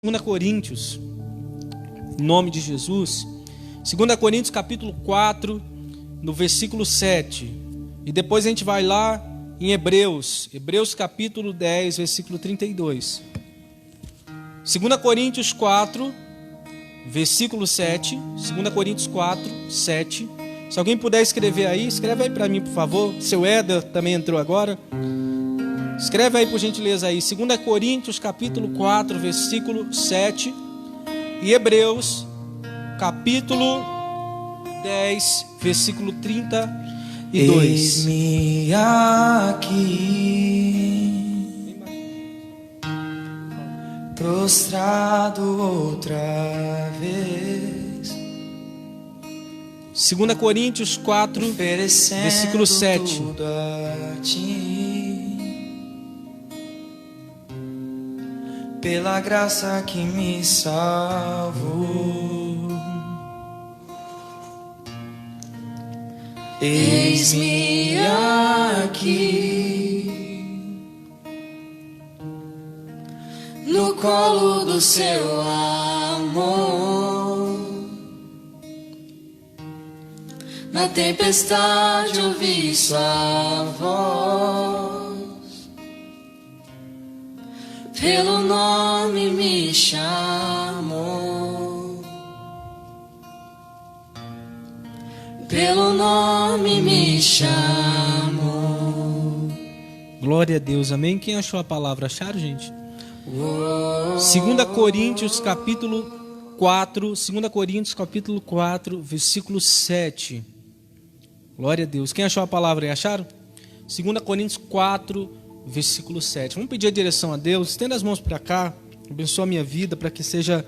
2 Coríntios, em nome de Jesus. 2 Coríntios capítulo 4, no versículo 7. E depois a gente vai lá em Hebreus capítulo 10, versículo 32. 2 Coríntios 4, versículo 7. 2 Coríntios 4, 7. Se alguém puder escrever aí, escreve aí para mim, por favor. Seu Éder também entrou agora. Escreve aí, por gentileza, aí. 2 Coríntios, capítulo 4, versículo 7. E Hebreus, capítulo 10, versículo 32. Eis-me aqui, prostrado outra vez. 2 Coríntios 4, versículo 7. Tudo a ti. Pela graça que me salvou, eis-me aqui, no colo do seu amor. Na tempestade ouvi sua voz, pelo nome me chamou, pelo nome me chamou. Glória a Deus, amém? Quem achou a palavra? Acharam, gente? 2 Coríntios capítulo 4, 2 Coríntios capítulo 4, versículo 7. Glória a Deus. Quem achou a palavra aí? Acharam? 2 Coríntios 4, versículo 7. Vamos pedir a direção a Deus. Estenda as mãos para cá. Abençoa a minha vida para que seja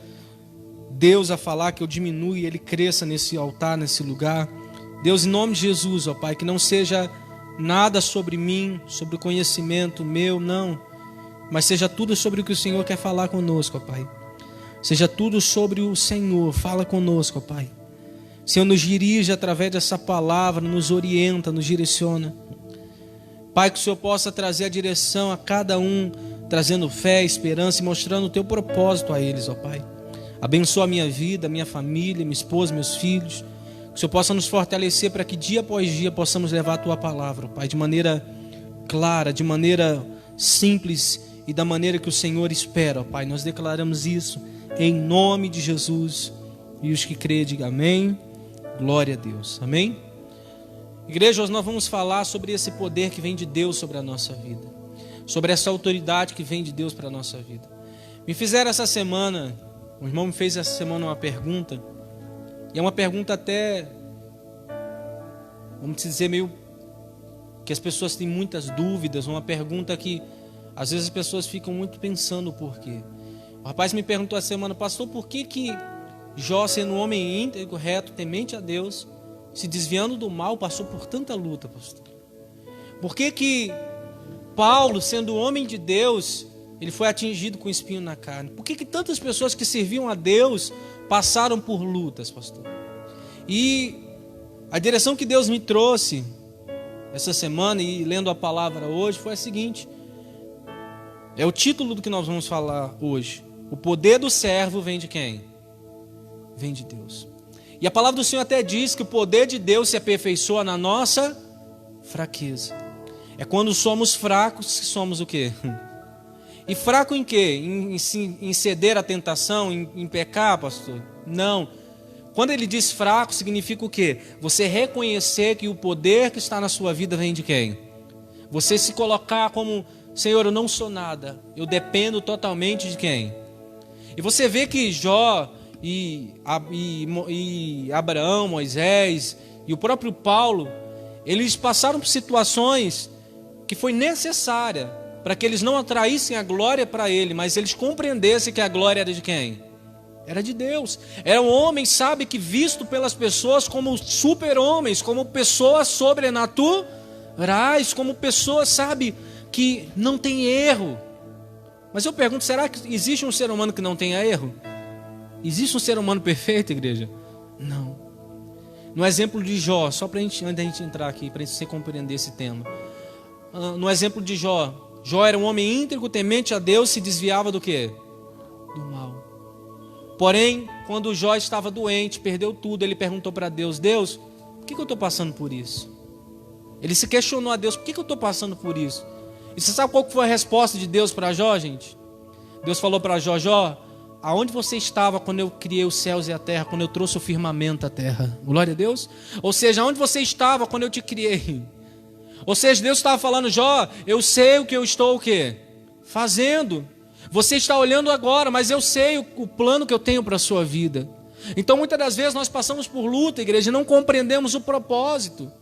Deus a falar, que eu diminua e Ele cresça nesse altar, nesse lugar. Deus, em nome de Jesus, ó Pai, que não seja nada sobre mim, sobre o conhecimento meu, não. Mas seja tudo sobre o que o Senhor quer falar conosco, ó Pai. Seja tudo sobre o Senhor. Fala conosco, ó Pai. Senhor, nos dirige através dessa palavra, nos orienta, nos direciona. Pai, que o Senhor possa trazer a direção a cada um, trazendo fé, esperança e mostrando o Teu propósito a eles, ó Pai. Abençoa a minha vida, a minha família, minha esposa, meus filhos. Que o Senhor possa nos fortalecer para que dia após dia possamos levar a Tua palavra, ó Pai, de maneira clara, de maneira simples e da maneira que o Senhor espera, ó Pai. Nós declaramos isso em nome de Jesus. E os que creem, digam amém. Glória a Deus. Amém? Igreja, hoje nós vamos falar sobre esse poder que vem de Deus sobre a nossa vida, sobre essa autoridade que vem de Deus para a nossa vida. Me fizeram essa semana, o irmão me fez essa semana uma pergunta, e é uma pergunta até, vamos dizer, meio que as pessoas têm muitas dúvidas, uma pergunta que às vezes as pessoas ficam muito pensando o porquê. O rapaz me perguntou essa semana: pastor, por que Jó, sendo um homem íntegro, reto, temente a Deus, se desviando do mal, passou por tanta luta, pastor? Por que Paulo, sendo homem de Deus, ele foi atingido com espinho na carne? Por que tantas pessoas que serviam a Deus passaram por lutas, pastor? E a direção que Deus me trouxe essa semana e lendo a palavra hoje foi a seguinte: é o título do que nós vamos falar hoje. O poder do servo vem de quem? Vem de Deus. E a palavra do Senhor até diz que o poder de Deus se aperfeiçoa na nossa fraqueza. É quando somos fracos que somos o quê? E fraco em quê? Em ceder à tentação, em pecar, pastor? Não. Quando ele diz fraco, significa o quê? Você reconhecer que o poder que está na sua vida vem de quem? Você se colocar como: Senhor, eu não sou nada, eu dependo totalmente de quem? E você vê que Jó e Abraão, Moisés e o próprio Paulo, eles passaram por situações que foi necessária para que eles não atraíssem a glória para ele, mas eles compreendessem que a glória era de quem? Era de Deus. Era um homem, sabe, que visto pelas pessoas como super-homens, como pessoas sobrenaturais, como pessoas, sabe, que não tem erro. Mas eu pergunto, será que existe um ser humano que não tenha erro? Existe um ser humano perfeito, igreja? Não. No exemplo de Jó, só para antes da gente entrar aqui, para você compreender esse tema. No exemplo de Jó, Jó era um homem íntegro, temente a Deus, se desviava do quê? Do mal. Porém, quando Jó estava doente, perdeu tudo, ele perguntou para Deus: Deus, por que eu estou passando por isso? Ele se questionou a Deus: por que eu estou passando por isso? E você sabe qual foi a resposta de Deus para Jó, gente? Deus falou para Jó: Jó, aonde você estava quando eu criei os céus e a terra, quando eu trouxe o firmamento à terra? Glória a Deus. Ou seja, aonde você estava quando eu te criei? Ou seja, Deus estava falando: Jó, eu sei o que eu estou o quê? Fazendo. Você está olhando agora, mas eu sei o plano que eu tenho para a sua vida. Então muitas das vezes nós passamos por luta, igreja, e não compreendemos o propósito.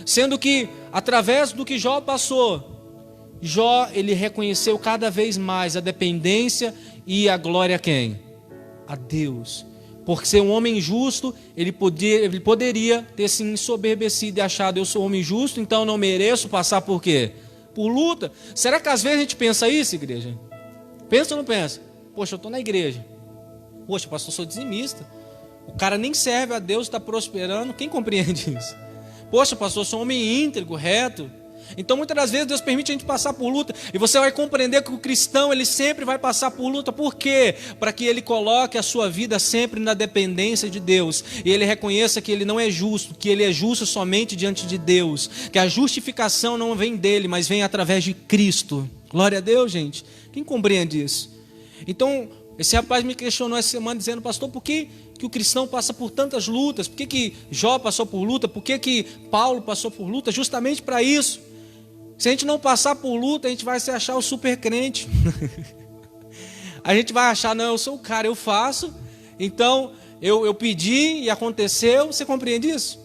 Sendo que através do que Jó passou, Jó, ele reconheceu cada vez mais a dependência e a glória a quem? A Deus. Por ser um homem justo, ele poderia ter se ensoberbecido e achado: eu sou homem justo, então não mereço passar por quê? Por luta. Será que às vezes a gente pensa isso, igreja? Pensa ou não pensa? Poxa, eu estou na igreja. Poxa, pastor, eu sou dizimista. O cara nem serve a Deus, está prosperando. Quem compreende isso? Poxa, pastor, eu sou um homem íntegro, reto. Então muitas das vezes Deus permite a gente passar por luta, e você vai compreender que o cristão, ele sempre vai passar por luta. Por quê? Para que ele coloque a sua vida sempre na dependência de Deus, e ele reconheça que ele não é justo, que ele é justo somente diante de Deus, que a justificação não vem dele, mas vem através de Cristo. Glória a Deus, gente. Quem compreende isso? Então esse rapaz me questionou essa semana dizendo: pastor, por que o cristão passa por tantas lutas? Por que Jó passou por luta? Por que Paulo passou por luta? Justamente para isso. Se a gente não passar por luta, a gente vai se achar o super crente. A gente vai achar: não, eu sou o cara, eu faço, então eu pedi e aconteceu. Você compreende isso?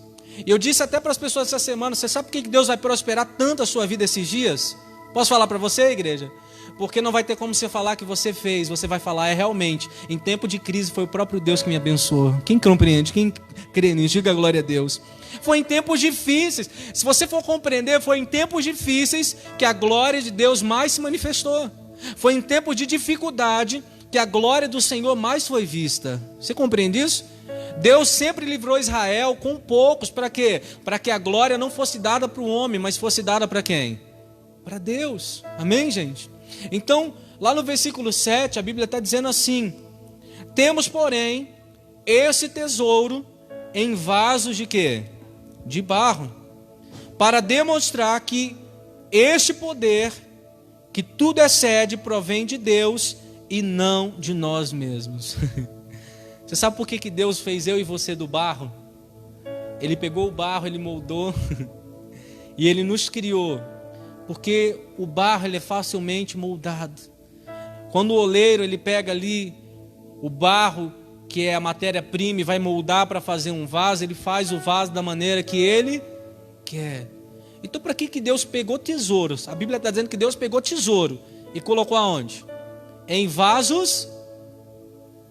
E eu disse até para as pessoas essa semana: você sabe por que Deus vai prosperar tanto a sua vida esses dias? Posso falar para você, igreja? Porque não vai ter como você falar que você fez. Você vai falar: é realmente, em tempo de crise foi o próprio Deus que me abençoou. Quem compreende? Quem crê nisso? Diga glória a Deus. Foi em tempos difíceis. Se você for compreender, foi em tempos difíceis que a glória de Deus mais se manifestou. Foi em tempos de dificuldade que a glória do Senhor mais foi vista. Você compreende isso? Deus sempre livrou Israel com poucos. Para quê? Para que a glória não fosse dada para o homem, mas fosse dada para quem? Para Deus. Amém, gente? Então, lá no versículo 7, a Bíblia está dizendo assim: temos, porém, esse tesouro em vasos de quê? De barro, para demonstrar que este poder, que tudo excede, provém de Deus e não de nós mesmos. Você sabe por que Deus fez eu e você do barro? Ele pegou o barro, ele moldou e ele nos criou. Porque o barro, ele é facilmente moldado. Quando o oleiro, ele pega ali o barro, que é a matéria-prima, e vai moldar para fazer um vaso, ele faz o vaso da maneira que ele quer. Então, para que Deus pegou tesouros? A Bíblia está dizendo que Deus pegou tesouro e colocou aonde? Em vasos.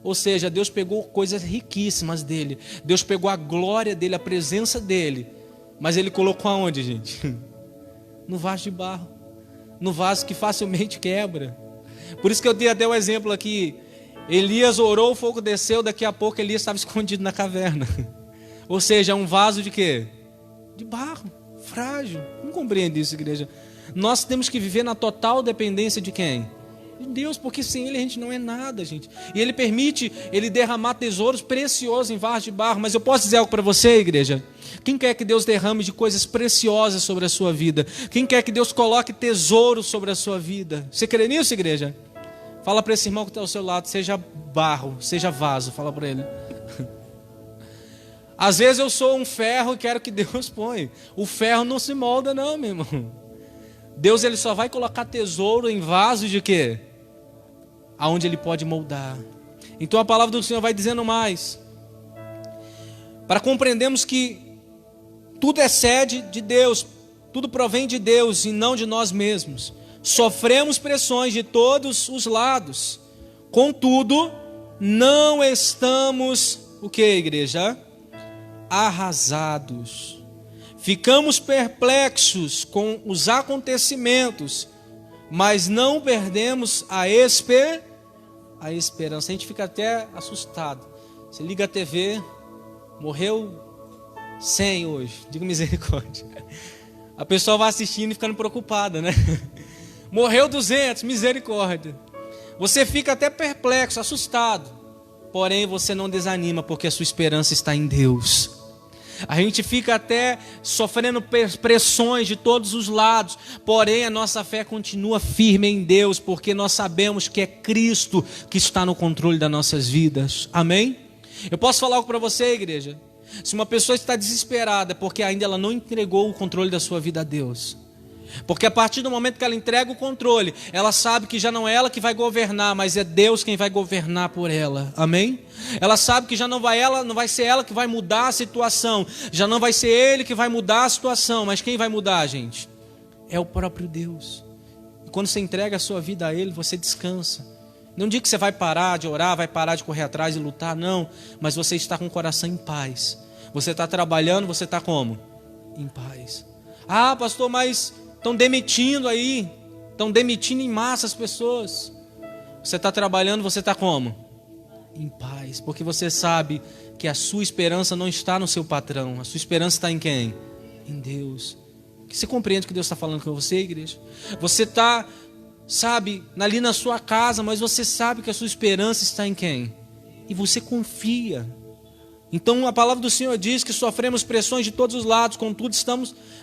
Ou seja, Deus pegou coisas riquíssimas dele. Deus pegou a glória dele, a presença dele. Mas ele colocou aonde, gente? No vaso de barro, no vaso que facilmente quebra. Por isso que eu dei até o exemplo aqui: Elias orou, o fogo desceu, daqui a pouco Elias estava escondido na caverna. Ou seja, um vaso de quê? De barro, frágil. Não compreende isso, igreja? Nós temos que viver na total dependência de quem? De Deus, porque sem Ele a gente não é nada, gente. E Ele permite Ele derramar tesouros preciosos em vasos de barro. Mas eu posso dizer algo para você, igreja? Quem quer que Deus derrame de coisas preciosas sobre a sua vida? Quem quer que Deus coloque tesouros sobre a sua vida? Você crê nisso, igreja? Fala para esse irmão que está ao seu lado: seja barro, seja vaso. Fala para ele. Às vezes eu sou um ferro e quero que Deus ponha. O ferro não se molda não, meu irmão. Deus, ele só vai colocar tesouro em vasos de quê? Aonde ele pode moldar. Então a palavra do Senhor vai dizendo mais. Para compreendermos que tudo excede de Deus, tudo provém de Deus e não de nós mesmos. Sofremos pressões de todos os lados. Contudo, não estamos, o que, igreja? Arrasados. Ficamos perplexos com os acontecimentos, mas não perdemos a esperança. A gente fica até assustado. Você liga a TV, morreu 100 hoje, diga misericórdia. A pessoa vai assistindo e ficando preocupada, né? Morreu 200, misericórdia. Você fica até perplexo, assustado. porém você não desanima, porque a sua esperança está em Deus. A gente fica até sofrendo pressões de todos os lados, porém a nossa fé continua firme em Deus, porque nós sabemos que é Cristo que está no controle das nossas vidas. Amém? Eu posso falar algo para você, igreja? Se uma pessoa está desesperada, é porque ainda ela não entregou o controle da sua vida a Deus. Porque a partir do momento que ela entrega o controle, ela sabe que já não é ela que vai governar, mas é Deus quem vai governar por ela. Amém? Ela sabe que já não vai ser ela que vai mudar a situação, já não vai ser ele que vai mudar a situação, mas quem vai mudar, gente? É o próprio Deus. E quando você entrega a sua vida a ele, você descansa. Não digo que você vai parar de orar, vai parar de correr atrás e lutar, não, mas você está com o coração em paz. Você está trabalhando, você está como? Em paz. Ah, pastor, mas estão demitindo aí, estão demitindo em massa as pessoas. Você está trabalhando, você está como? Em paz, porque você sabe que a sua esperança não está no seu patrão, a sua esperança está em quem? Em Deus. Você compreende o que Deus está falando com você, igreja? Você está, sabe, ali na sua casa, mas você sabe que a sua esperança está em quem? E você confia. Então a palavra do Senhor diz que sofremos pressões de todos os lados, contudo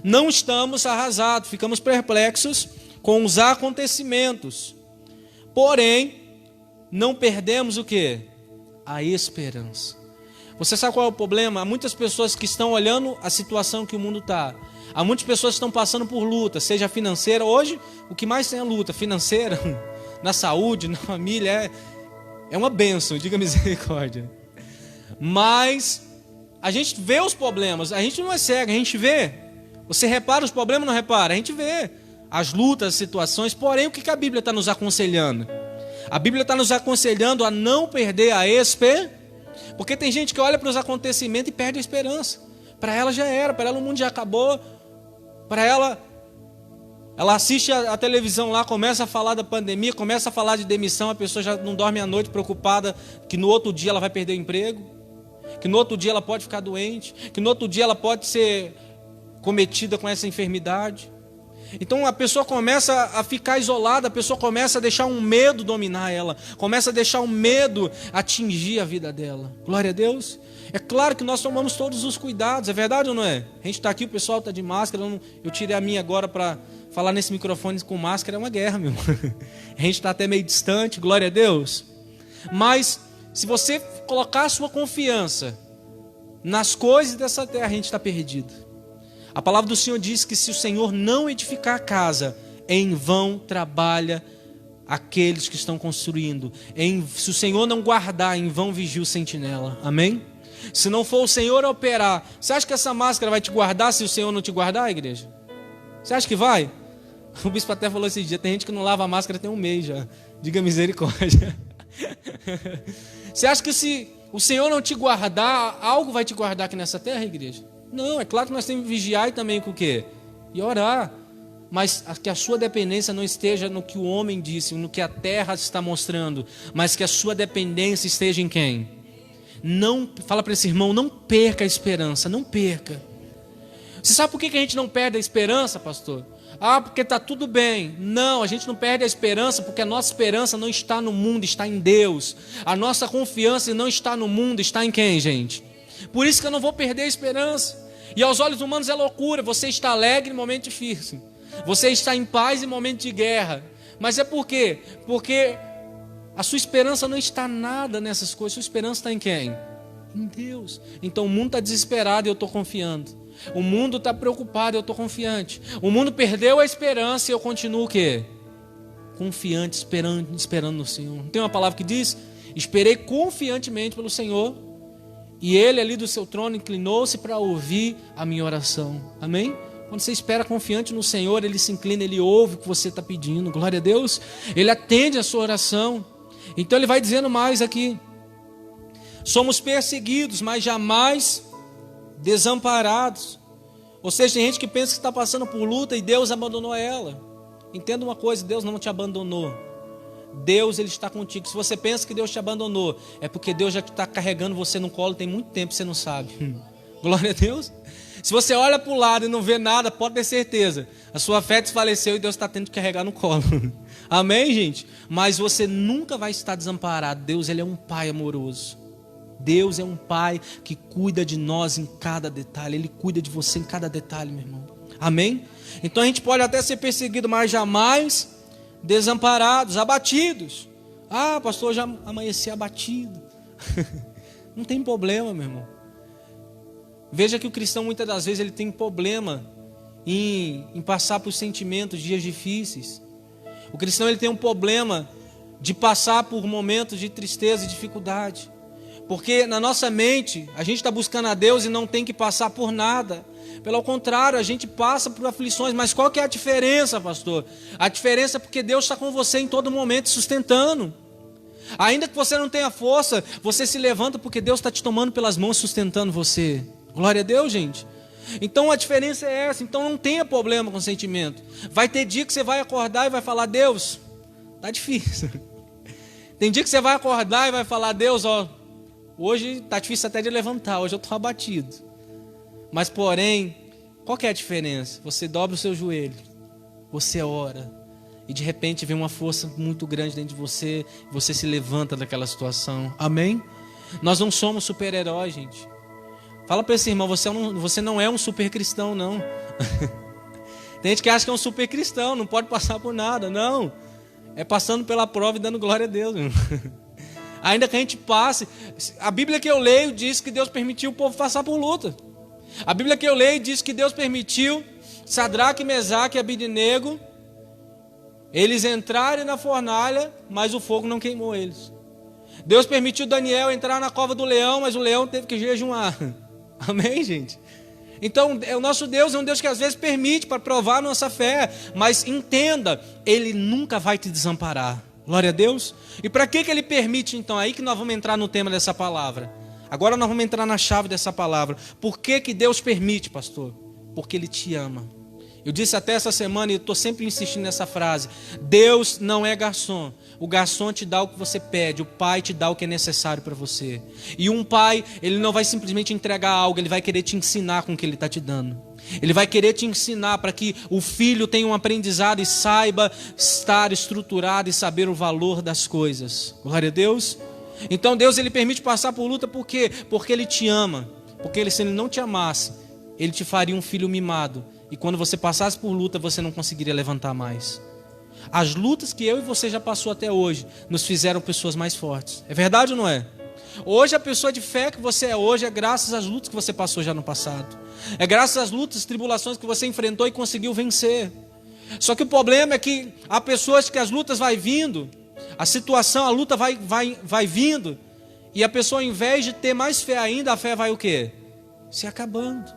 não estamos arrasados, ficamos perplexos com os acontecimentos. Porém, não perdemos o quê? A esperança. Você sabe qual é o problema? Há muitas pessoas que estão olhando a situação que o mundo está. Há muitas pessoas que estão passando por luta, seja financeira. Hoje, o que mais tem é luta financeira, na saúde, na família, é uma bênção, diga misericórdia. Mas a gente vê os problemas, a gente não é cego, a gente vê. Você repara os problemas ou não repara? A gente vê as lutas, as situações. Porém, o que a Bíblia está nos aconselhando? A Bíblia está nos aconselhando a não perder a esperança. Porque tem gente que olha para os acontecimentos e perde a esperança. Para ela já era, para ela o mundo já acabou. Para ela assiste a televisão lá, começa a falar da pandemia, começa a falar de demissão, a pessoa já não dorme à noite preocupada que no outro dia ela vai perder o emprego, que no outro dia ela pode ficar doente, que no outro dia ela pode ser cometida com essa enfermidade. Então a pessoa começa a ficar isolada, a pessoa começa a deixar um medo dominar ela, começa a deixar um medo atingir a vida dela. Glória a Deus. É claro que nós tomamos todos os cuidados, é verdade ou não é? A gente está aqui, o pessoal está de máscara, eu tirei a minha agora para falar nesse microfone com máscara, é uma guerra, meu irmão. A gente está até meio distante, glória a Deus. Mas se você colocar a sua confiança nas coisas dessa terra, a gente está perdido. A palavra do Senhor diz que se o Senhor não edificar a casa, em vão trabalha aqueles que estão construindo. Se o Senhor não guardar, em vão vigia o sentinela. Amém? Se não for o Senhor a operar, você acha que essa máscara vai te guardar se o Senhor não te guardar, igreja? Você acha que vai? O bispo até falou esse dia, tem gente que não lava a máscara tem um mês já. Diga misericórdia. Você acha que se o Senhor não te guardar, algo vai te guardar aqui nessa terra, igreja? Não, é claro que nós temos que vigiar e também com o quê? E orar. Mas que a sua dependência não esteja no que o homem disse, no que a terra está mostrando, mas que a sua dependência esteja em quem? Não, fala para esse irmão, não perca a esperança, não perca. Você sabe por que a gente não perde a esperança, pastor? Ah, porque está tudo bem. Não, a gente não perde a esperança porque a nossa esperança não está no mundo, está em Deus. A nossa confiança não está no mundo, está em quem, gente? Por isso que eu não vou perder a esperança. E aos olhos humanos é loucura, você está alegre em momento difícil, você está em paz em momento de guerra. Mas é por quê? Porque a sua esperança não está nada nessas coisas. Sua esperança está em quem? Em Deus. Então o mundo está desesperado e eu estou confiando. O mundo está preocupado e eu estou confiante. O mundo perdeu a esperança e eu continuo o quê? Confiante, esperando no Senhor. Não tem uma palavra que diz? Esperei confiantemente pelo Senhor e Ele ali do seu trono inclinou-se para ouvir a minha oração. Amém? Quando você espera confiante no Senhor, Ele se inclina, Ele ouve o que você está pedindo. Glória a Deus. Ele atende a sua oração. Então Ele vai dizendo mais aqui. Somos perseguidos, mas jamais desamparados. Ou seja, tem gente que pensa que está passando por luta e Deus abandonou ela. Entenda uma coisa, Deus não te abandonou. Deus, Ele está contigo. Se você pensa que Deus te abandonou, é porque Deus já está carregando você no colo tem muito tempo, você não sabe. Glória a Deus. Se você olha para o lado e não vê nada, pode ter certeza, a sua fé desfaleceu e Deus está tendo que carregar no colo. Amém, gente? Mas você nunca vai estar desamparado. Deus, Ele é um Pai amoroso. Deus é um Pai que cuida de nós em cada detalhe. Ele cuida de você em cada detalhe, meu irmão. Amém? Então a gente pode até ser perseguido, mas jamais desamparados, abatidos. Ah, pastor, já amanheci abatido. Não tem problema, meu irmão. Veja que o cristão muitas das vezes ele tem problema em passar por sentimentos, dias difíceis. O cristão ele tem um problema de passar por momentos de tristeza e dificuldade. Porque na nossa mente, a gente está buscando a Deus e não tem que passar por nada. Pelo contrário, a gente passa por aflições. Mas qual que é a diferença, pastor? A diferença é porque Deus está com você em todo momento, sustentando. Ainda que você não tenha força, você se levanta porque Deus está te tomando pelas mãos, sustentando você. Glória a Deus, gente. Então a diferença é essa. Então não tenha problema com o sentimento. Vai ter dia que você vai acordar e vai falar: Deus, tá difícil. Tem dia que você vai acordar e vai falar: Deus, ó, hoje tá difícil até de levantar, hoje eu estou abatido. Mas porém, qual que é a diferença? Você dobra o seu joelho, você ora, e de repente vem uma força muito grande dentro de você, você se levanta daquela situação. Amém? Nós não somos super-heróis, gente. Fala para esse irmão: você não é um super cristão, não. Tem gente que acha que é um super cristão, não pode passar por nada. Não, é passando pela prova e dando glória a Deus, meu. Ainda que a gente passe. A Bíblia que eu leio diz que Deus permitiu o povo passar por luta. A Bíblia que eu leio diz que Deus permitiu Sadraque, Mesaque e Abidnego eles entrarem na fornalha, mas o fogo não queimou eles. Deus permitiu Daniel entrar na cova do leão, mas o leão teve que jejuar. Amém, gente? Então, o nosso Deus é um Deus que às vezes permite para provar a nossa fé, mas entenda, Ele nunca vai te desamparar. Glória a Deus. E para que Ele permite então? Aí que nós vamos entrar no tema dessa palavra. Agora nós vamos entrar na chave dessa palavra. Por que Deus permite, pastor? Porque Ele te ama. Eu disse até essa semana e estou sempre insistindo nessa frase: Deus não é garçom. O garçom te dá o que você pede, o pai te dá o que é necessário para você. E um pai, ele não vai simplesmente entregar algo, ele vai querer te ensinar com o que ele está te dando. Ele vai querer te ensinar para que o filho tenha um aprendizado e saiba estar estruturado e saber o valor das coisas. Glória a Deus. Então Deus, Ele permite passar por luta por quê? Porque Ele te ama. Porque se Ele não te amasse, Ele te faria um filho mimado. E quando você passasse por luta, você não conseguiria levantar mais. As lutas que eu e você já passou até hoje nos fizeram pessoas mais fortes. É verdade ou não é? Hoje a pessoa de fé que você é hoje é graças às lutas que você passou já no passado. É graças às lutas, tribulações que você enfrentou e conseguiu vencer. Só que o problema é que há pessoas que as lutas vai vindo, a situação, a luta vai vindo, e a pessoa, ao invés de ter mais fé ainda, a fé vai o quê? Se acabando.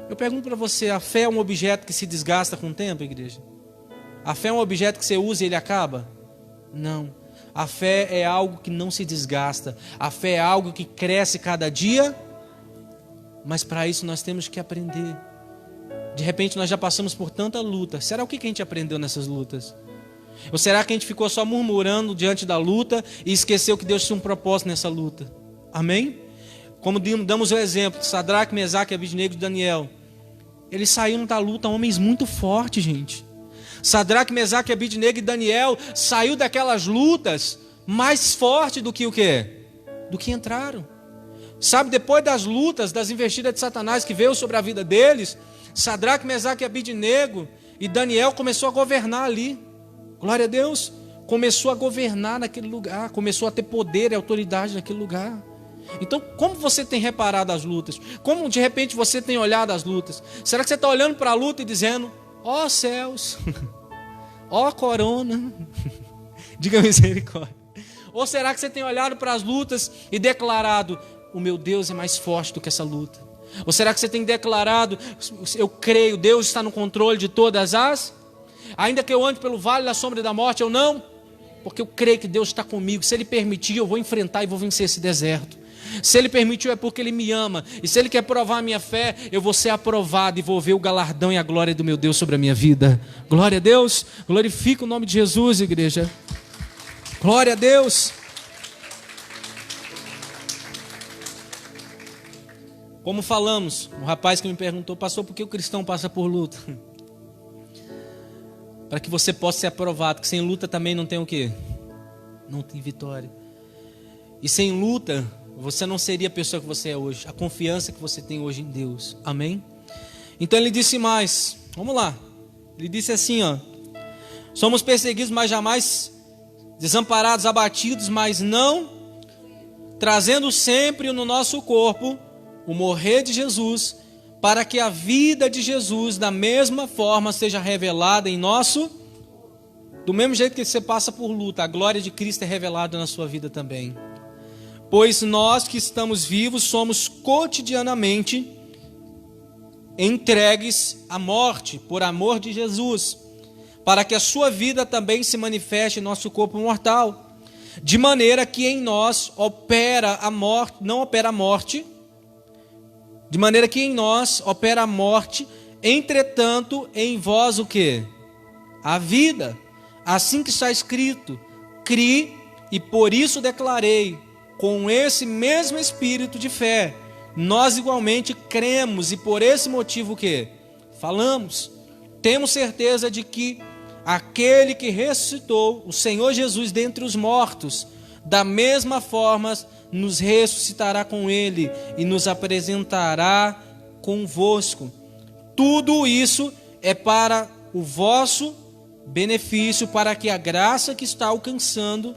Eu pergunto para você: a fé é um objeto que se desgasta com o tempo, igreja? A fé é um objeto que você usa e ele acaba? Não. A fé é algo que não se desgasta. A fé é algo que cresce cada dia. Mas para isso nós temos que aprender. De repente nós já passamos por tanta luta. Será o que a gente aprendeu nessas lutas? Ou será que a gente ficou só murmurando diante da luta e esqueceu que Deus tinha um propósito nessa luta? Amém? Como damos o exemplo de Sadraque, Mesaque, Abidnego e Daniel. Eles saíram da luta homens muito fortes, gente. Sadraque, Mesaque, Abidnego e Daniel saiu daquelas lutas mais forte do que o quê? Do que entraram. Sabe, depois das lutas, das investidas de Satanás que veio sobre a vida deles, Sadraque, Mesaque, Abidnego e Daniel começou a governar ali. Glória a Deus. Começou a governar naquele lugar, começou a ter poder e autoridade naquele lugar. Então, como você tem reparado as lutas? Como de repente você tem olhado as lutas? Será que você está olhando para a luta e dizendo: ó céus, ó corona, diga misericórdia? Ou será que você tem olhado para as lutas e declarado: o meu Deus é mais forte do que essa luta? Ou será que você tem declarado: eu creio, Deus está no controle de todas as... Ainda que eu ande pelo vale da sombra da morte, eu não... Porque eu creio que Deus está comigo. Se Ele permitir, eu vou enfrentar e vou vencer esse deserto. Se Ele permitiu, é porque Ele me ama. E se Ele quer provar a minha fé, eu vou ser aprovado e vou ver o galardão e a glória do meu Deus sobre a minha vida. Glória a Deus. Glorifica o nome de Jesus, igreja. Glória a Deus. Como falamos, um rapaz que me perguntou, pastor, por que o cristão passa por luta? Para que você possa ser aprovado, que sem luta também não tem o quê? Não tem vitória. E sem luta, você não seria a pessoa que você é hoje, a confiança que você tem hoje em Deus. Amém? Então ele disse mais, vamos lá. Ele disse assim, ó: somos perseguidos, mas jamais desamparados, abatidos, mas não, trazendo sempre no nosso corpo o morrer de Jesus, para que a vida de Jesus da mesma forma seja revelada em nosso. Do mesmo jeito que você passa por luta, a glória de Cristo é revelada na sua vida também. Pois nós que estamos vivos somos cotidianamente entregues à morte por amor de Jesus, para que a sua vida também se manifeste em nosso corpo mortal, de maneira que em nós opera a morte, não opera a morte, de maneira que em nós opera a morte, entretanto em vós o quê? A vida. Assim que está escrito: criei e por isso declarei, com esse mesmo espírito de fé, nós igualmente cremos e por esse motivo o quê? Falamos. Temos certeza de que aquele que ressuscitou o Senhor Jesus dentre os mortos, da mesma forma nos ressuscitará com ele e nos apresentará convosco. Tudo isso é para o vosso benefício, para que a graça que está alcançando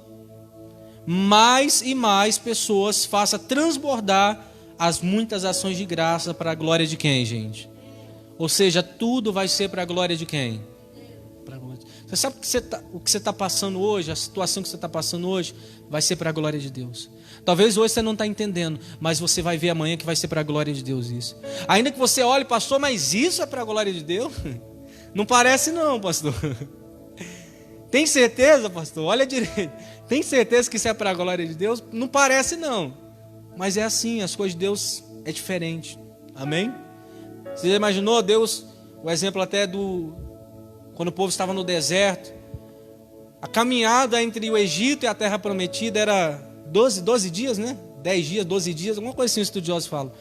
mais e mais pessoas faça transbordar as muitas ações de graça para a glória de quem, gente? Ou seja, tudo vai ser para a glória de quem? Para a glória. Você sabe o que você está passando hoje, a situação que você está passando hoje, vai ser para a glória de Deus. Talvez hoje você não está entendendo, mas você vai ver amanhã que vai ser para a glória de Deus isso. Ainda que você olhe, pastor, mas isso é para a glória de Deus? Não parece não, pastor. Tem certeza, pastor? Olha direito. Tem certeza que isso é para a glória de Deus? Não parece não. Mas é assim, as coisas de Deus é diferente. Amém? Você já imaginou Deus, o exemplo até quando o povo estava no deserto, a caminhada entre o Egito e a terra prometida era 12 dias, né? 10 dias, 12 dias, alguma coisa assim os estudiosos falam.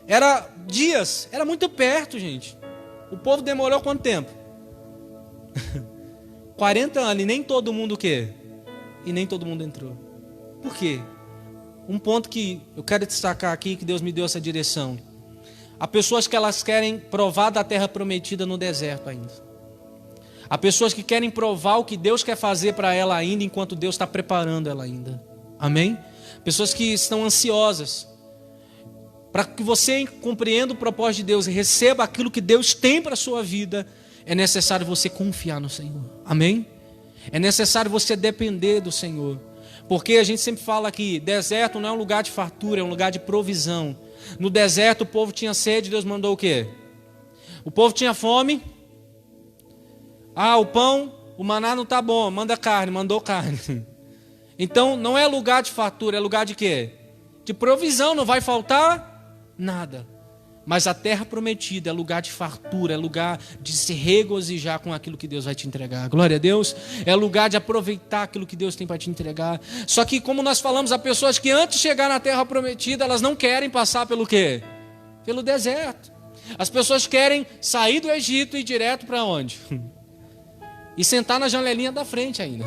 Era dias, era muito perto, gente. O povo demorou quanto tempo? 40 anos, e nem todo mundo o quê? E nem todo mundo entrou. Por quê? Um ponto que eu quero destacar aqui, que Deus me deu essa direção. Há pessoas que elas querem provar da terra prometida no deserto ainda. Há pessoas que querem provar o que Deus quer fazer para ela ainda, enquanto Deus está preparando ela ainda. Amém? Pessoas que estão ansiosas. Para que você compreenda o propósito de Deus e receba aquilo que Deus tem para a sua vida, é necessário você confiar no Senhor. Amém? É necessário você depender do Senhor. Porque a gente sempre fala que deserto não é um lugar de fartura, é um lugar de provisão. No deserto o povo tinha sede, Deus mandou o quê? O povo tinha fome. O pão, o maná não está bom, manda carne, mandou carne. Então não é lugar de fartura, é lugar de quê? De provisão, não vai faltar nada. Mas a terra prometida é lugar de fartura, é lugar de se regozijar com aquilo que Deus vai te entregar. Glória a Deus. É lugar de aproveitar aquilo que Deus tem para te entregar. Só que, como nós falamos, há pessoas que antes de chegar na terra prometida, elas não querem passar pelo quê? Pelo deserto. As pessoas querem sair do Egito e ir direto para onde? E sentar na janelinha da frente ainda.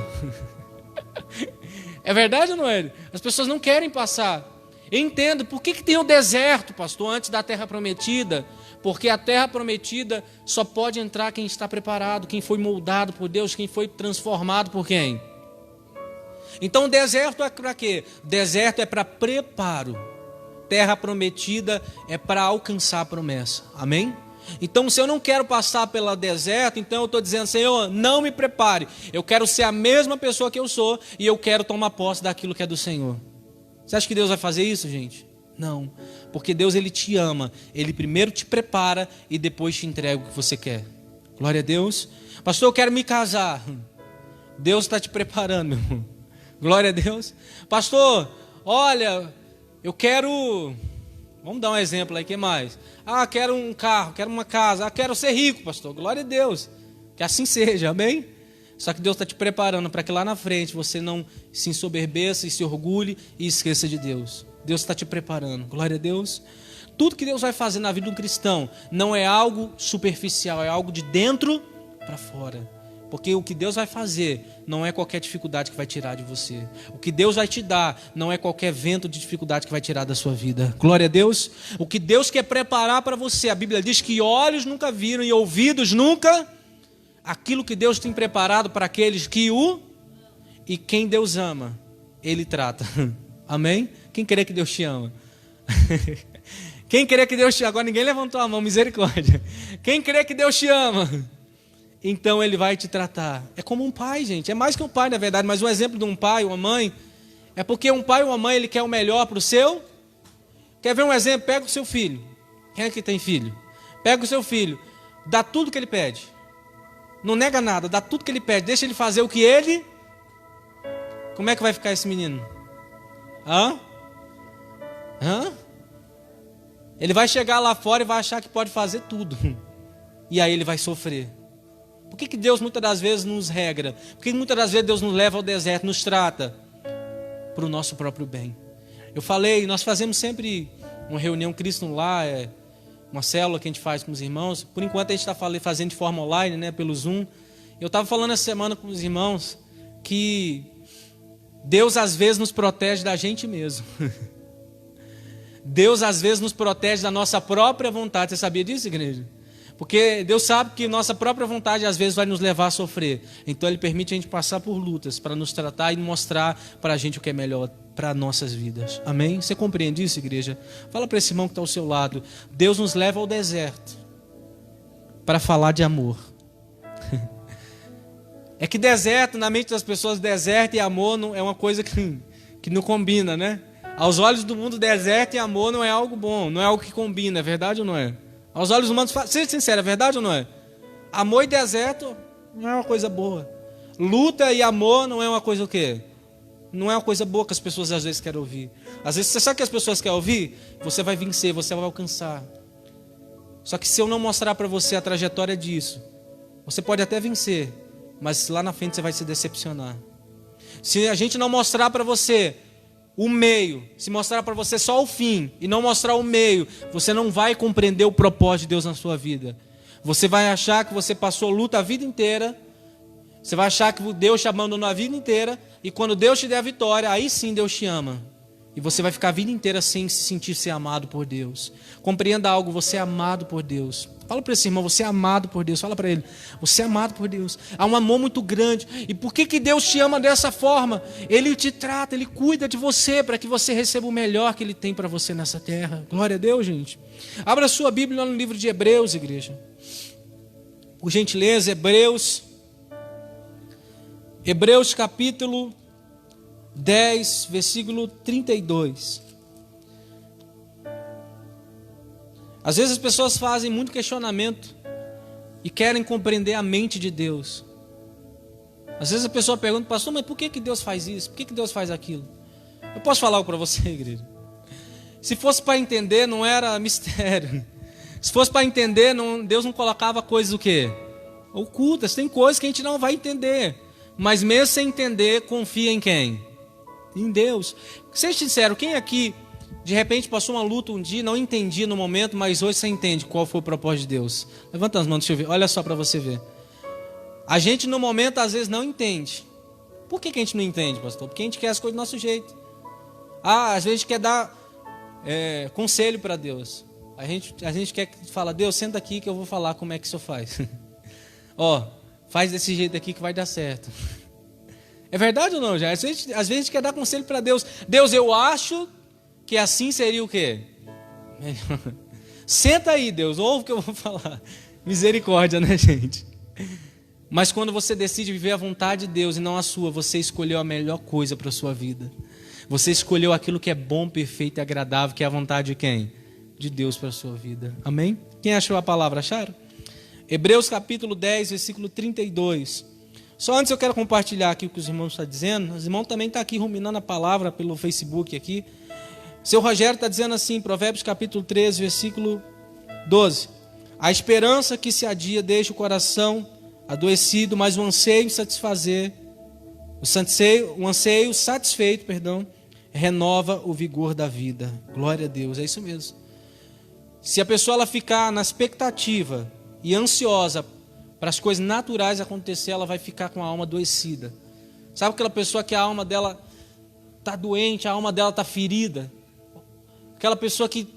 É verdade ou não é? As pessoas não querem passar. Eu entendo, por que tem o deserto, pastor, antes da terra prometida? Porque a terra prometida só pode entrar quem está preparado, quem foi moldado por Deus, quem foi transformado por quem? Então o deserto é para quê? Deserto é para preparo. Terra prometida é para alcançar a promessa. Amém? Então se eu não quero passar pelo deserto, então eu estou dizendo, Senhor, não me prepare. Eu quero ser a mesma pessoa que eu sou e eu quero tomar posse daquilo que é do Senhor. Você acha que Deus vai fazer isso, gente? Não, porque Deus ele te ama, Ele primeiro te prepara e depois te entrega o que você quer. Glória a Deus. Pastor, eu quero me casar. Deus está te preparando, meu irmão. Glória a Deus. Pastor, olha, eu quero... Vamos dar um exemplo aí, o que mais? Quero um carro, quero uma casa, quero ser rico, pastor. Glória a Deus. Que assim seja, amém? Só que Deus está te preparando para que lá na frente você não se ensoberbeça e se orgulhe e esqueça de Deus. Deus está te preparando. Glória a Deus. Tudo que Deus vai fazer na vida de um cristão não é algo superficial, é algo de dentro para fora. Porque o que Deus vai fazer não é qualquer dificuldade que vai tirar de você. O que Deus vai te dar não é qualquer vento de dificuldade que vai tirar da sua vida. Glória a Deus. O que Deus quer preparar para você, a Bíblia diz que olhos nunca viram e ouvidos nunca. Aquilo que Deus tem preparado para aqueles que o... E quem Deus ama, Ele trata. Amém? Quem crê que Deus te ama? Quem crê que Deus te ama? Agora ninguém levantou a mão, misericórdia. Quem crê que Deus te ama? Então Ele vai te tratar. É como um pai, gente. É mais que um pai, na verdade. Mas um exemplo de um pai, uma mãe, é porque um pai ou uma mãe, ele quer o melhor para o seu. Quer ver um exemplo? Pega o seu filho. Quem é que tem filho? Pega o seu filho. Dá tudo que ele pede. Não nega nada. Dá tudo que ele pede. Deixa ele fazer o que ele... Como é que vai ficar esse menino? Hã? Ele vai chegar lá fora e vai achar que pode fazer tudo. E aí ele vai sofrer. Por que Deus muitas das vezes nos regra? Por que muitas das vezes Deus nos leva ao deserto, nos trata? Para o nosso próprio bem. Eu falei, nós fazemos sempre uma reunião Cristo no Lar, uma célula que a gente faz com os irmãos. Por enquanto a gente está fazendo de forma online, né, pelo Zoom. Eu estava falando essa semana com os irmãos que Deus às vezes nos protege da gente mesmo. Deus às vezes nos protege da nossa própria vontade. Você sabia disso, igreja? Porque Deus sabe que nossa própria vontade às vezes vai nos levar a sofrer. Então Ele permite a gente passar por lutas para nos tratar e mostrar para a gente o que é melhor para nossas vidas. Amém? Você compreende isso, igreja? Fala para esse irmão que está ao seu lado. Deus nos leva ao deserto para falar de amor. É que deserto, na mente das pessoas, deserto e amor não, é uma coisa que não combina, né? Aos olhos do mundo, deserto e amor não é algo bom, não é algo que combina, é verdade ou não é? Aos olhos humanos, seja sincero, é verdade ou não é? Amor e deserto não é uma coisa boa. Luta e amor não é uma coisa o quê? Não é uma coisa boa que as pessoas às vezes querem ouvir. Às vezes, você sabe o que as pessoas querem ouvir? Você vai vencer, você vai alcançar. Só que se eu não mostrar para você a trajetória disso, você pode até vencer, mas lá na frente você vai se decepcionar. Se a gente não mostrar para você o meio, se mostrar para você só o fim e não mostrar o meio, você não vai compreender o propósito de Deus na sua vida. Você vai achar que você passou luta a vida inteira, você vai achar que Deus te abandonou a vida inteira, e quando Deus te der a vitória, aí sim Deus te ama. E você vai ficar a vida inteira sem se sentir ser amado por Deus. Compreenda algo, você é amado por Deus. Fala para esse irmão, você é amado por Deus. Fala para ele, você é amado por Deus. Há um amor muito grande. E por que Deus te ama dessa forma? Ele te trata, Ele cuida de você, para que você receba o melhor que Ele tem para você nessa terra. Glória a Deus, gente. Abra sua Bíblia no livro de Hebreus, igreja. Por gentileza, Hebreus capítulo 10, versículo 32. Às vezes as pessoas fazem muito questionamento e querem compreender a mente de Deus. Às vezes a pessoa pergunta, pastor, mas por que Deus faz isso? Por que Deus faz aquilo? Eu posso falar algo para você, igreja? Se fosse para entender, não era mistério. Se fosse para entender, Deus não colocava coisas o quê? Ocultas. Tem coisas que a gente não vai entender. Mas mesmo sem entender, confia em quem? Em Deus. Seja sincero, quem aqui de repente passou uma luta um dia, não entendia no momento, mas hoje você entende qual foi o propósito de Deus? Levanta as mãos, deixa eu ver. Olha só para você ver. A gente no momento às vezes não entende. Por que a gente não entende, pastor? Porque a gente quer as coisas do nosso jeito. Às vezes a gente quer dar conselho para Deus. A gente quer que fala, Deus, senta aqui que eu vou falar como é que o senhor faz. Faz desse jeito aqui que vai dar certo. É verdade ou não, já? Às vezes a gente quer dar conselho para Deus. Deus, eu acho que assim seria o quê? Senta aí, Deus, ouve o que eu vou falar. Misericórdia, né, gente? Mas quando você decide viver a vontade de Deus e não a sua, você escolheu a melhor coisa para a sua vida. Você escolheu aquilo que é bom, perfeito e agradável, que é a vontade de quem? De Deus para a sua vida. Amém? Quem achou a palavra? Acharam? Hebreus capítulo 10, versículo 32. Só antes eu quero compartilhar aqui o que os irmãos estão dizendo. Os irmãos também estão aqui ruminando a palavra pelo Facebook aqui. Seu Rogério está dizendo assim, Provérbios capítulo 13, versículo 12. A esperança que se adia deixa o coração adoecido, mas o anseio satisfeito, renova o vigor da vida. Glória a Deus, é isso mesmo. Se a pessoa ela ficar na expectativa e ansiosa para as coisas naturais acontecer, ela vai ficar com a alma adoecida. Sabe aquela pessoa que a alma dela está doente, a alma dela está ferida? Aquela pessoa que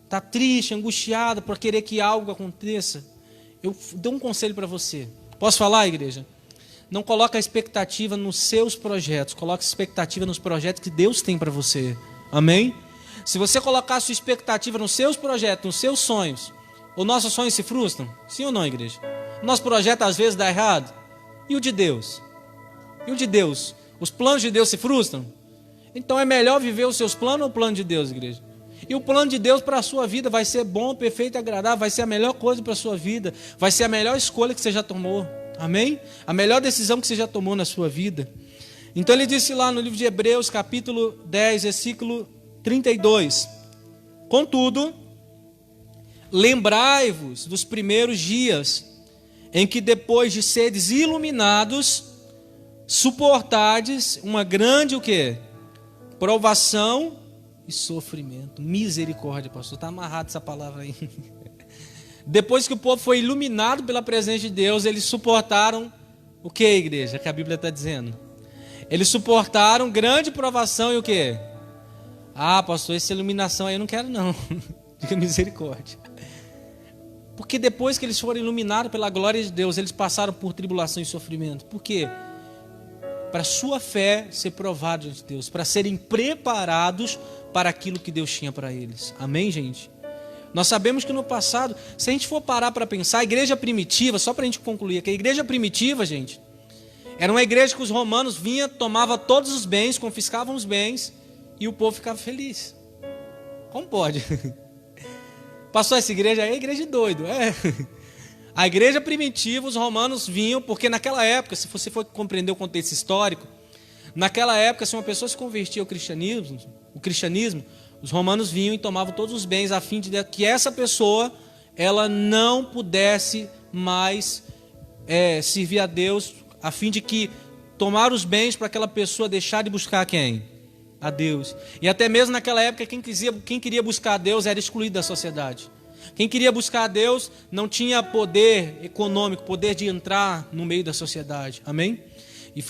está triste, angustiada por querer que algo aconteça. Eu dou um conselho para você. Posso falar, igreja? Não coloque a expectativa nos seus projetos. Coloque a expectativa nos projetos que Deus tem para você. Amém? Se você colocar a sua expectativa nos seus projetos, nos seus sonhos, os nossos sonhos se frustram? Sim ou não, igreja? O nosso projeto às vezes dá errado. E o de Deus? E o de Deus? Os planos de Deus se frustram? Então é melhor viver os seus planos ou o plano de Deus, igreja? E o plano de Deus para a sua vida vai ser bom, perfeito e agradável, vai ser a melhor coisa para a sua vida, vai ser a melhor escolha que você já tomou, amém? A melhor decisão que você já tomou na sua vida. Então ele disse lá no livro de Hebreus, capítulo 10, versículo 32: Contudo, lembrai-vos dos primeiros dias, em que depois de seres iluminados, suportardes uma grande o quê? Provação e sofrimento. Misericórdia, pastor. Está amarrado essa palavra aí. Depois que o povo foi iluminado pela presença de Deus, eles suportaram o que, igreja? Que a Bíblia está dizendo. Eles suportaram grande provação e o que? Ah, pastor, essa iluminação aí eu não quero não. Diga misericórdia. Porque depois que eles foram iluminados pela glória de Deus, eles passaram por tribulação e sofrimento. Por quê? Para a sua fé ser provada diante de Deus, para serem preparados para aquilo que Deus tinha para eles. Amém, gente? Nós sabemos que no passado, se a gente for parar para pensar, a igreja primitiva, só para a gente concluir aqui, a igreja primitiva, gente, era uma igreja que os romanos vinham, tomavam todos os bens, confiscavam os bens e o povo ficava feliz. Como pode? Pastor, essa igreja aí é igreja de doido. É. A igreja primitiva, os romanos vinham, porque naquela época, se você for compreender o contexto histórico, naquela época, se uma pessoa se convertia ao cristianismo, os romanos vinham e tomavam todos os bens a fim de que essa pessoa ela não pudesse mais servir a Deus, a fim de que tomar os bens para aquela pessoa deixar de buscar quem? A Deus. E até mesmo naquela época, quem queria buscar a Deus era excluído da sociedade. Quem queria buscar a Deus não tinha poder econômico, poder de entrar no meio da sociedade. Amém? E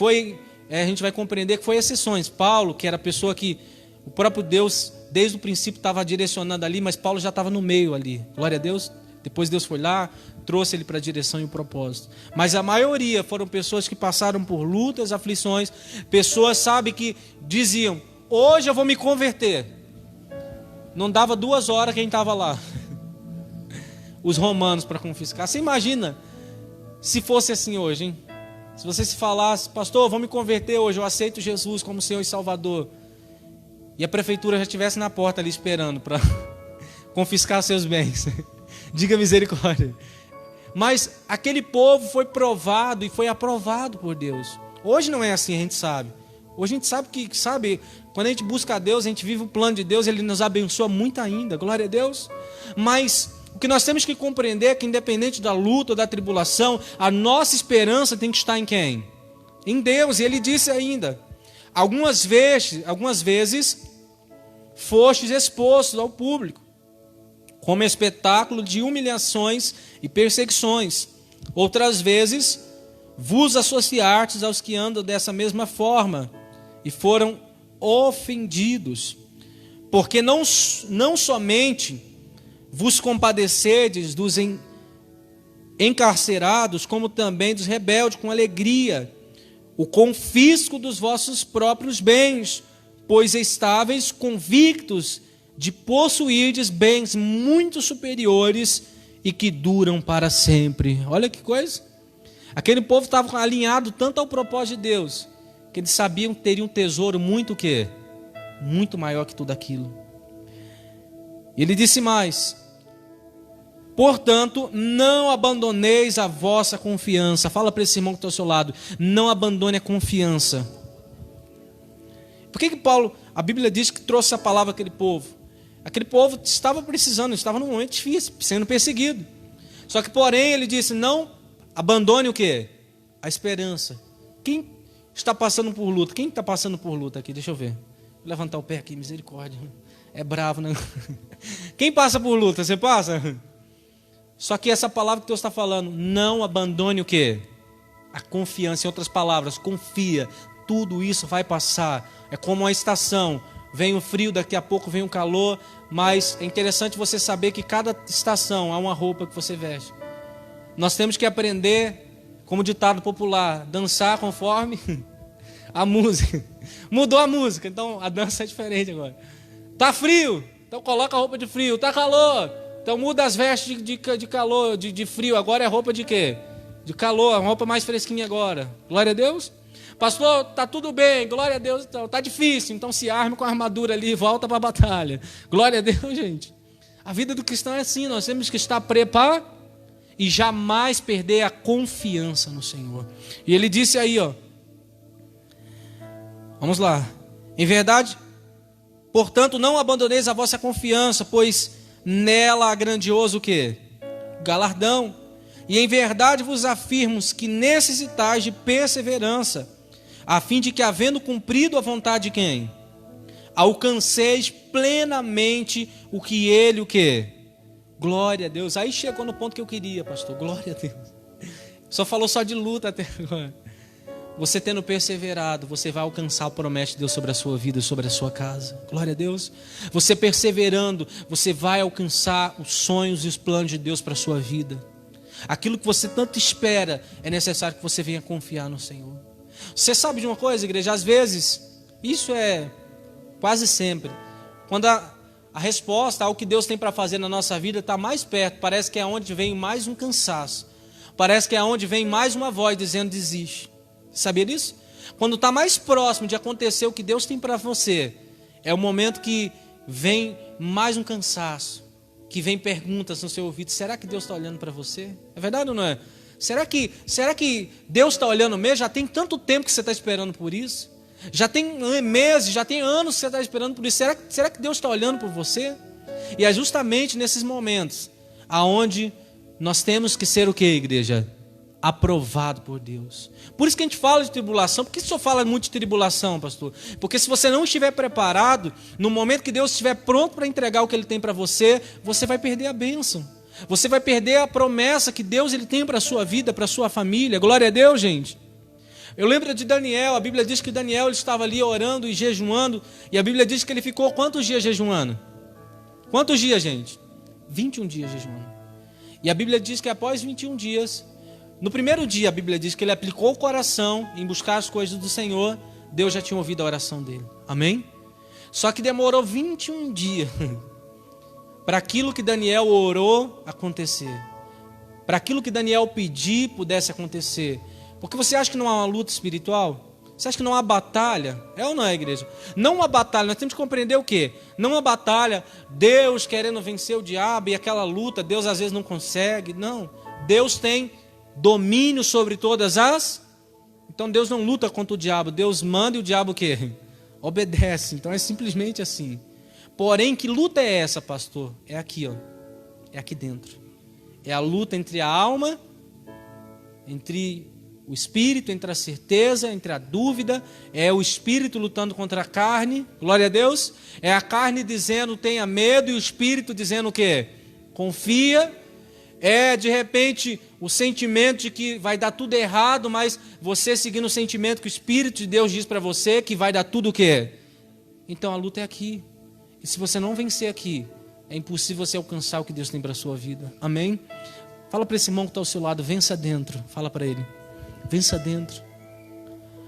a gente vai compreender que foi exceções. Paulo, que era a pessoa que o próprio Deus, desde o princípio, estava direcionando ali, mas Paulo já estava no meio ali. Glória a Deus. Depois Deus foi lá, trouxe ele para a direção e o propósito. Mas a maioria foram pessoas que passaram por lutas, aflições, pessoas, sabe, que diziam, hoje eu vou me converter. Não dava 2 horas quem estava lá. Os romanos para confiscar. Você imagina se fosse assim hoje, hein? Se você se falasse, pastor, eu vou me converter hoje, eu aceito Jesus como Senhor e Salvador. E a prefeitura já estivesse na porta ali esperando para confiscar seus bens. Diga misericórdia. Mas aquele povo foi provado e foi aprovado por Deus. Hoje não é assim, a gente sabe. Hoje a gente sabe que, quando a gente busca a Deus, a gente vive o plano de Deus, Ele nos abençoa muito ainda, glória a Deus. Mas o que nós temos que compreender é que independente da luta ou da tribulação, a nossa esperança tem que estar em quem? Em Deus. E Ele disse ainda, algumas vezes fostes expostos ao público, como espetáculo de humilhações e perseguições. Outras vezes vos associastes aos que andam dessa mesma forma e foram ofendidos, porque não somente vos compadecedes dos encarcerados, como também dos rebeldes com alegria, o confisco dos vossos próprios bens, pois estáveis convictos de possuirdes bens muito superiores e que duram para sempre. Olha que coisa. Aquele povo estava alinhado tanto ao propósito de Deus, que eles sabiam que teriam um tesouro muito o quê? Muito maior que tudo aquilo. Ele disse mais, portanto, não abandoneis a vossa confiança. Fala para esse irmão que está ao seu lado, não abandone a confiança. Por que Paulo, a Bíblia diz que trouxe a palavra àquele povo? Aquele povo estava precisando, estava num momento difícil, sendo perseguido. Só que, porém, ele disse, não abandone o quê? A esperança. Quem está passando por luta? Quem está passando por luta aqui? Deixa eu ver. Vou levantar o pé aqui, misericórdia. É bravo, né? Quem passa por luta? Você passa? Só que essa palavra que Deus está falando, não abandone o quê? A confiança. Em outras palavras, confia. Tudo isso vai passar. É como uma estação. Vem o frio, daqui a pouco vem o calor. Mas é interessante você saber que cada estação há uma roupa que você veste. Nós temos que aprender, como ditado popular, dançar conforme a música. Mudou a música, então a dança é diferente agora. Tá frio, então coloca a roupa de frio. Tá calor, então muda as vestes de calor, de frio. Agora é roupa de quê? De calor, a roupa mais fresquinha agora. Glória a Deus. Pastor, tá tudo bem, glória a Deus. Então, tá difícil, então se arme com a armadura ali e volta para a batalha. Glória a Deus, gente. A vida do cristão é assim, nós temos que estar preparados e jamais perder a confiança no Senhor. E ele disse aí, ó. Vamos lá. Em verdade, portanto, não abandoneis a vossa confiança, pois nela há grandioso o quê? Galardão. E em verdade vos afirmo que necessitais de perseverança, a fim de que, havendo cumprido a vontade de quem? Alcanceis plenamente o que ele, o quê? Glória a Deus. Aí chegou no ponto que eu queria, pastor. Glória a Deus. Só falou só de luta até agora. Você tendo perseverado, você vai alcançar a promessa de Deus sobre a sua vida, sobre a sua casa. Glória a Deus. Você perseverando, você vai alcançar os sonhos e os planos de Deus para a sua vida. Aquilo que você tanto espera, é necessário que você venha confiar no Senhor. Você sabe de uma coisa, igreja? Às vezes, isso é quase sempre, quando a resposta ao que Deus tem para fazer na nossa vida está mais perto, parece que é onde vem mais um cansaço. Parece que é onde vem mais uma voz dizendo desiste. Sabia disso? Quando está mais próximo de acontecer o que Deus tem para você, é o momento que vem mais um cansaço, que vem perguntas no seu ouvido. Será que Deus está olhando para você? É verdade ou não é? Será que Deus está olhando mesmo? Já tem tanto tempo que você está esperando por isso? Já tem meses, já tem anos que você está esperando por isso. Será que Deus está olhando por você? E é justamente nesses momentos aonde nós temos que ser o que, igreja? Aprovado por Deus. Por isso que a gente fala de tribulação. Por que o senhor fala muito de tribulação, pastor? Porque se você não estiver preparado, no momento que Deus estiver pronto para entregar o que Ele tem para você, você vai perder a bênção. Você vai perder a promessa que Deus ele tem para a sua vida, para a sua família. Glória a Deus, gente. Eu lembro de Daniel. A Bíblia diz que Daniel ele estava ali orando e jejuando. E a Bíblia diz que ele ficou quantos dias jejuando? Quantos dias, gente? 21 dias jejuando. E a Bíblia diz que após 21 dias... No primeiro dia, a Bíblia diz que ele aplicou o coração em buscar as coisas do Senhor. Deus já tinha ouvido a oração dele. Amém? Só que demorou 21 dias para aquilo que Daniel orou acontecer. Para aquilo que Daniel pediu pudesse acontecer. Porque você acha que não há uma luta espiritual? Você acha que não há batalha? É ou não é, igreja? Não uma batalha, nós temos que compreender o quê? Não uma batalha, Deus querendo vencer o diabo e aquela luta, Deus às vezes não consegue. Não, Deus tem domínio sobre todas as... Então Deus não luta contra o diabo. Deus manda e o diabo o quê? Obedece. Então é simplesmente assim. Porém, que luta é essa, pastor? É aqui, ó. É aqui dentro. É a luta entre a alma, entre o espírito, entre a certeza, entre a dúvida. É o espírito lutando contra a carne. Glória a Deus. É a carne dizendo tenha medo e o espírito dizendo o quê? Confia. É de repente o sentimento de que vai dar tudo errado, mas você seguindo o sentimento que o Espírito de Deus diz para você que vai dar tudo o quê? Então a luta é aqui. E se você não vencer aqui, é impossível você alcançar o que Deus tem para a sua vida. Amém? Fala para esse irmão que está ao seu lado, vença dentro. Fala para ele, vença dentro.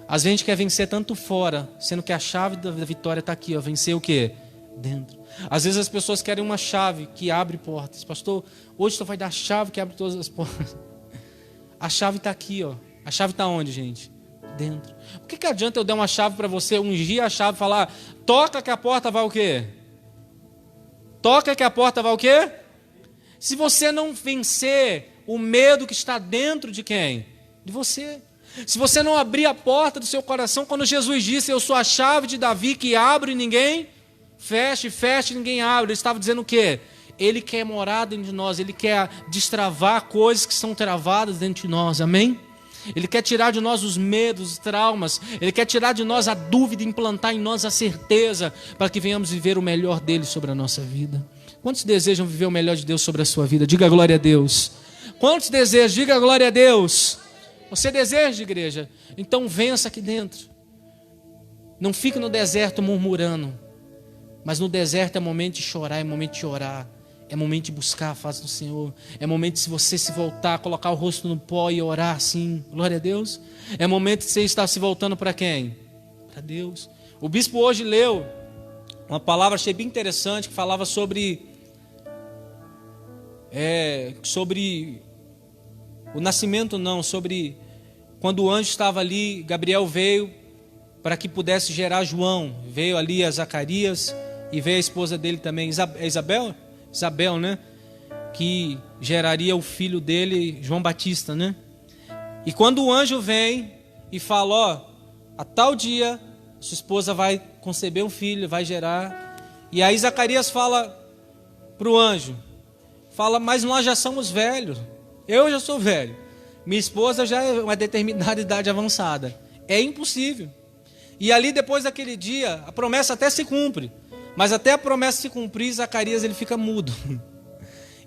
Às vezes a gente quer vencer tanto fora, sendo que a chave da vitória está aqui, ó. Vencer o quê? Dentro. Às vezes as pessoas querem uma chave que abre portas. Pastor, hoje só vai dar a chave que abre todas as portas. A chave está aqui, ó. A chave está onde, gente? Dentro. O que adianta eu dar uma chave para você, ungir a chave e falar, toca que a porta vai o quê? Toca que a porta vai o quê? Se você não vencer o medo que está dentro de quem? De você. Se você não abrir a porta do seu coração, quando Jesus disse, eu sou a chave de Davi que abre e ninguém fecha, fecha e ninguém abre. Ele estava dizendo o quê? Ele quer morar dentro de nós, Ele quer destravar coisas que estão travadas dentro de nós, amém? Ele quer tirar de nós os medos, os traumas. Ele quer tirar de nós a dúvida e implantar em nós a certeza para que venhamos viver o melhor dele sobre a nossa vida. Quantos desejam viver o melhor de Deus sobre a sua vida? Diga glória a Deus. Quantos desejam? Diga glória a Deus. Você deseja, igreja? Então vença aqui dentro. Não fique no deserto murmurando. Mas no deserto é momento de chorar, é momento de orar. É momento de buscar a face do Senhor. É momento de você se voltar, colocar o rosto no pó e orar assim. Glória a Deus. É momento de você estar se voltando para quem? Para Deus. O bispo hoje leu uma palavra, achei bem interessante, que falava sobre o nascimento, não, sobre quando o anjo estava ali, Gabriel veio para que pudesse gerar João. Veio ali a Zacarias e veio a esposa dele também, Isabel, né? Que geraria o filho dele, João Batista, né? E quando o anjo vem e fala, ó, a tal dia sua esposa vai conceber um filho, vai gerar. E aí Zacarias fala para o anjo, fala, mas nós já somos velhos. Eu já sou velho. Minha esposa já é uma determinada idade avançada. É impossível. E ali depois daquele dia, a promessa até se cumpre. Mas até a promessa se cumprir, Zacarias ele fica mudo.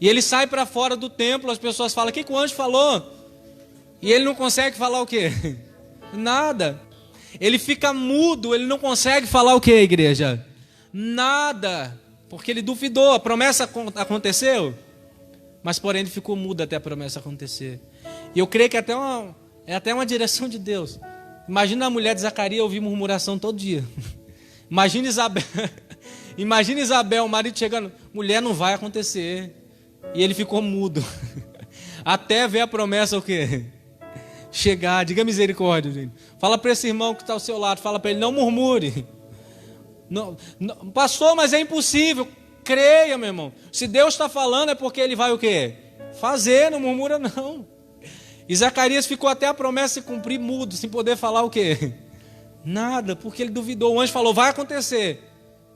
E ele sai para fora do templo, as pessoas falam, o que o anjo falou? E ele não consegue falar o quê? Nada. Ele fica mudo, ele não consegue falar o quê, igreja? Nada. Porque ele duvidou, a promessa aconteceu. Mas porém ele ficou mudo até a promessa acontecer. E eu creio que é até uma direção de Deus. Imagina a mulher de Zacarias ouvir murmuração todo dia. Imagina Isabel, o marido chegando, mulher, não vai acontecer. E ele ficou mudo. Até ver a promessa o quê? Chegar, diga misericórdia, gente. Fala para esse irmão que está ao seu lado, fala para ele, não murmure. Não, pastor, mas é impossível. Creia, meu irmão. Se Deus está falando é porque ele vai o quê? Fazer, não murmura não. E Zacarias ficou até a promessa se cumprir mudo, sem poder falar o quê? Nada, porque ele duvidou. O anjo falou, vai acontecer.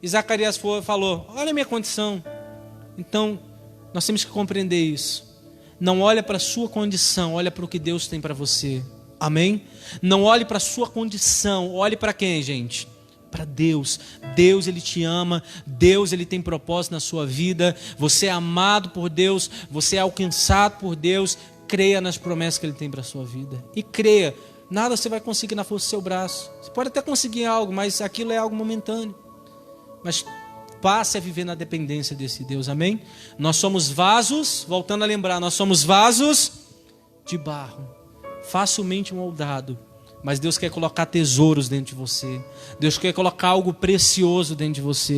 E Zacarias falou, olha a minha condição. Então, nós temos que compreender isso. Não olhe para a sua condição, olhe para o que Deus tem para você. Amém? Não olhe para a sua condição, olhe para quem, gente? Para Deus. Deus, Ele te ama. Deus, Ele tem propósito na sua vida. Você é amado por Deus. Você é alcançado por Deus. Creia nas promessas que Ele tem para a sua vida. E creia, nada você vai conseguir na força do seu braço. Você pode até conseguir algo, mas aquilo é algo momentâneo. Mas passe a viver na dependência desse Deus, amém? Nós somos vasos, voltando a lembrar, nós somos vasos de barro, facilmente moldado. Mas Deus quer colocar tesouros dentro de você. Deus quer colocar algo precioso dentro de você.